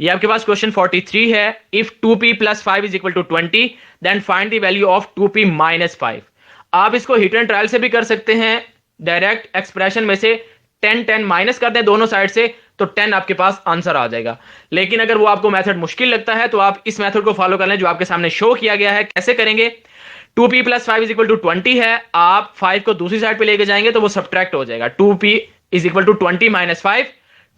ये आपके पास क्वेश्चन 43 है। If 2p plus 5 is equal to 20 then find the value of 2p minus 5। आप इसको हिट एंड ट्रायल से भी कर सकते हैं, डायरेक्ट एक्सप्रेशन में से 10 10 माइनस कर दें दोनों साइड से तो 10 आपके पास आंसर आ जाएगा। लेकिन अगर वो आपको मेथड मुश्किल लगता है तो आप इस मेथड को फॉलो कर लें जो आपके सामने शो किया गया है। कैसे करेंगे? 2p plus 5 is equal to 20 है, आप 5 को दूसरी साइड पे लेके जाएंगे तो वो सब्ट्रैक्ट हो जाएगा। 2p is equal to 20 minus 5,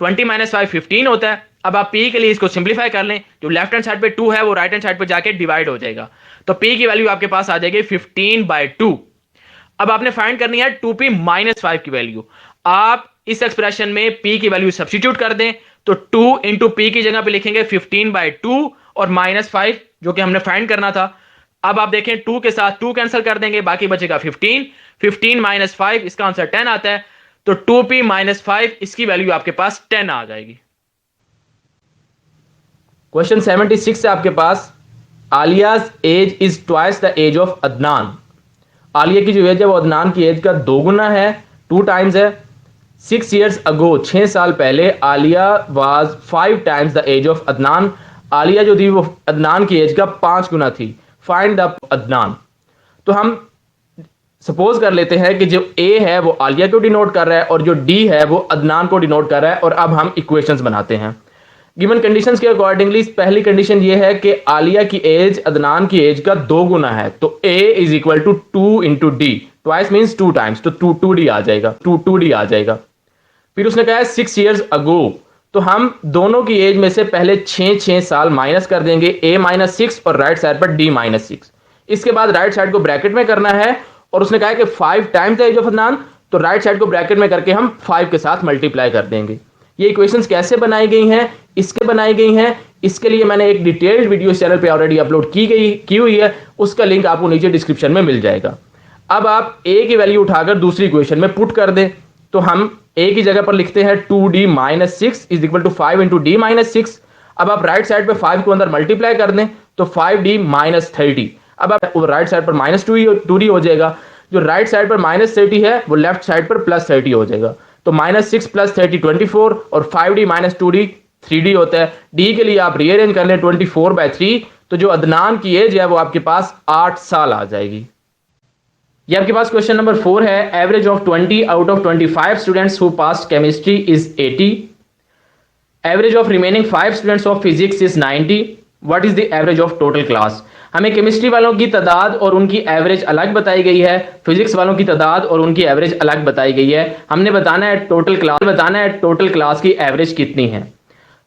20 minus 5 15 होता है। अब आप p के लिए इसको सिंप्लीफाई कर लें, जो लेफ्ट हैंड साइड पे 2 है वो राइट हैंड साइड पे जाके डिवाइड हो जाएगा, तो p की वैल्यू आपके पास आ जाएगी 15/2। अब आपने फाइंड करनी है 2p माइनस 5 की वैल्यू। आप इस एक्सप्रेशन में p की वैल्यू सब्स्टिट्यूट कर दें तो 2 इंटू पी की जगह पे लिखेंगे 15/2 और माइनस 5 जो कि हमने फाइंड करना था। अब आप देखें 2 के साथ 2 कैंसिल कर देंगे, बाकी बचेगा 15, 15 माइनस 5 इसका आंसर 10 आता है, तो 2p माइनस 5 इसकी वैल्यू आपके पास 10 आ जाएगी। क्वेश्चन 76 से आपके पास Alia's age is twice the age of Adnan. Alia की जो एज है वो अदनान की एज का 2 गुना है, 2 टाइम्स है। 6 years अगो 6 साल पहले Alia was 5 times the age of Adnan. Alia जो थी वो अदनान की एज का 5 गुना थी। Find the Adnan. तो हम सपोज कर लेते हैं कि जो ए है वो आलिया को डिनोट कर रहा है और जो डी है वो अदनान को डिनोट कर रहा है, और अब हम इक्वेशंस बनाते हैं गिवन कंडीशंस के अकॉर्डिंगली। पहली कंडीशन ये है कि आलिया की एज अदनान की एज का 2 गुना है, तो A is equal to 2 into D. Twice means 2 times, तो 2d आ जाएगा, 2d आ जाएगा। फिर उसने कहा है 6 years अगो, तो हम दोनों की एज में से पहले 6 साल माइनस कर देंगे, a माइनस 6 और राइट साइड पर d माइनस 6। इसके बाद राइट साइड को ब्रैकेट में करना है और उसने कहा है कि 5 times the age of Adnan, तो राइट साइड को ब्रैकेट में करके हम 5 के साथ मल्टीप्लाई कर देंगे। ये इक्वेशंस कैसे बनाई गई हैं, इसके बनाई गई हैं, इसके लिए मैंने एक डिटेल्ड वीडियो इस चैनल पे ऑलरेडी अपलोड की हुई है, उसका लिंक आपको नीचे डिस्क्रिप्शन में मिल जाएगा। अब आप a की वैल्यू उठाकर दूसरी इक्वेशन में पुट कर दें, तो हम a की जगह पर लिखते हैं 2d minus 6 is equal to 5 into D minus 6। अब आप राइट साइड पे 5 को अंदर मल्टीप्लाई कर दें तो 5d माइनस 30। अब आप राइट साइड पर माइनस 2d हो जाएगा, जो राइट साइड पर माइनस 30 है वो लेफ्ट साइड पर प्लस 30 हो जाएगा, तो माइनस 6 प्लस 30 24 और 5d माइनस 2d 3d होता है। d के लिए आप रीअरेंज कर लें 24/3, तो जो अदनान की एज है वो आपके पास 8 साल आ जाएगी। ये आपके पास क्वेश्चन नंबर 4 है। Average of 20 out of 25 students who passed chemistry is 80। Average of remaining 5 students of physics is 90। What is the average of total class. हमें केमिस्ट्री वालों की तादाद और उनकी एवरेज अलग बताई गई है, फिजिक्स वालों की तादाद और उनकी एवरेज अलग बताई गई है। हमने बताना है टोटल क्लास की एवरेज कितनी है।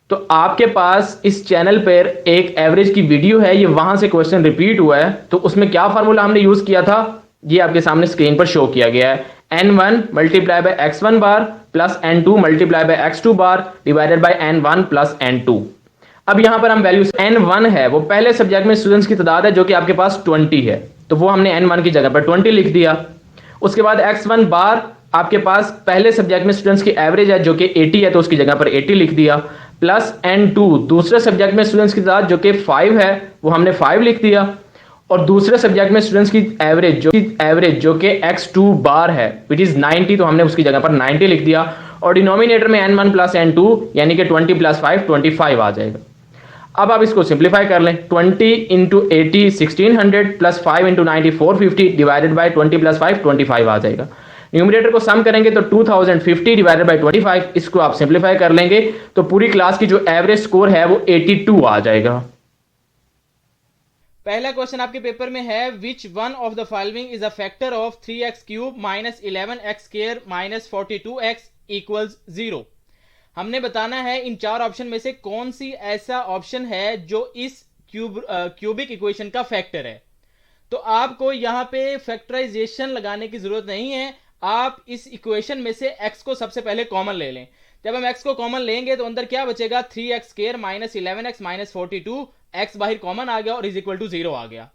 तो आपके पास इस चैनल पर एक एवरेज की वीडियो है, ये वहां से क्वेश्चन रिपीट हुआ है, तो उसमें क्या फार्मूला हमने यूज किया था ये आपके सामने स्क्रीन पर शो किया गया है। n1 multiply by x1 bar plus n2 multiply by x2 bar divided by n1 plus n2। अब यहां पर हम वैल्यू n1 है वो पहले सब्जेक्ट में स्टूडेंट्स की तादाद है जो कि आपके पास 20 है, तो वो हमने n1 की जगह पर 20 लिख दिया। उसके बाद x1 बार आपके पास पहले सब्जेक्ट में स्टूडेंट्स की एवरेज है जो कि 80 है, तो उसकी जगह पर 80 लिख दिया, प्लस n2 दूसरे सब्जेक्ट में स्टूडेंट्स की तादाद जो कि 5 है वो हमने 5 लिख दिया, और दूसरे सब्जेक्ट में स्टूडेंट्स की एवरेज जो कि x2 बार है विच इज 90, तो हमने उसकी जगह पर 90 लिख दिया, और डिनोमिनेटर में n1 प्लस n2 यानी कि 20 प्लस 5 25 आ जाएगा। अब आप इसको सिंप्लीफाई कर लें, 20 into 80 1600 plus 5 into 90 450 divided by 20 plus 5 25 आ जाएगा। न्यूमरेटर को सम करेंगे तो 2050 डिवाइडेड बाई 25, इसको आप सिंप्लीफाई कर लेंगे तो पूरी क्लास की जो एवरेज स्कोर है वो 82 आ जाएगा। पहला क्वेश्चन आपके पेपर में है which one of the following is a factor of 3x cube minus 11x square minus 42x equals 0। हमने बताना है इन चार ऑप्शन में से कौन सी ऐसा ऑप्शन है जो इस क्यूबिक इक्वेशन का फैक्टर है। तो आपको यहां पे फैक्टराइजेशन लगाने की जरूरत नहीं है, आप इस इक्वेशन में से x को सबसे पहले कॉमन ले लें। जब हम x को कॉमन लेंगे तो अंदर क्या बचेगा 3x square minus 11x minus 42, x बाहर कॉमन आ गया और इज इक्वल टू 0 आ गया।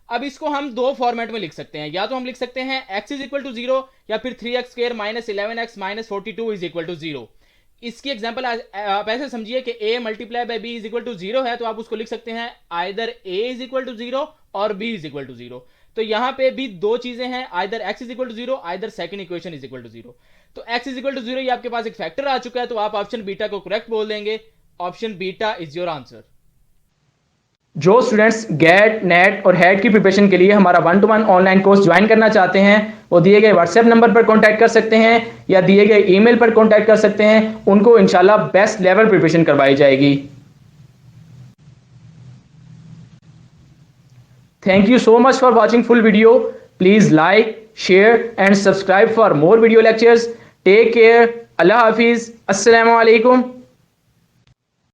अब इसको हम दो फॉर्मेट में लिख सकते हैं, या तो हम लिख सकते हैं x इज इक्वल टू 0 या फिर 3x square minus 11x minus 42 is equal to 0। इसकी एग्जांपल आप ऐसे समझिए कि a multiply by b is equal to 0 है, तो आप उसको लिख सकते हैं either a is equal to 0 और b इज इक्वल टू 0। तो यहां पे भी दो चीजें हैं, either x is equal to 0 either second equation is equal to 0। तो x इज इक्वल टू 0 ये आपके पास एक फैक्टर आ चुका है, तो आप ऑप्शन बीटा को करेक्ट बोल देंगे। Option beta is your answer. जो स्टूडेंट्स गेट नेट और हेड की प्रिपरेशन के लिए हमारा 1-to-1 ऑनलाइन कोर्स ज्वाइन करना चाहते हैं वो दिए गए व्हाट्सएप नंबर पर कांटेक्ट कर सकते हैं या दिए गए ईमेल पर कांटेक्ट कर सकते हैं। उनको इंशाल्लाह बेस्ट लेवल प्रिपरेशन करवाई जाएगी। Thank you so much for watching full video. Please like, share and subscribe for more video lectures. Take care. अल्लाह हाफिज। अस्सलामु अलैकुम।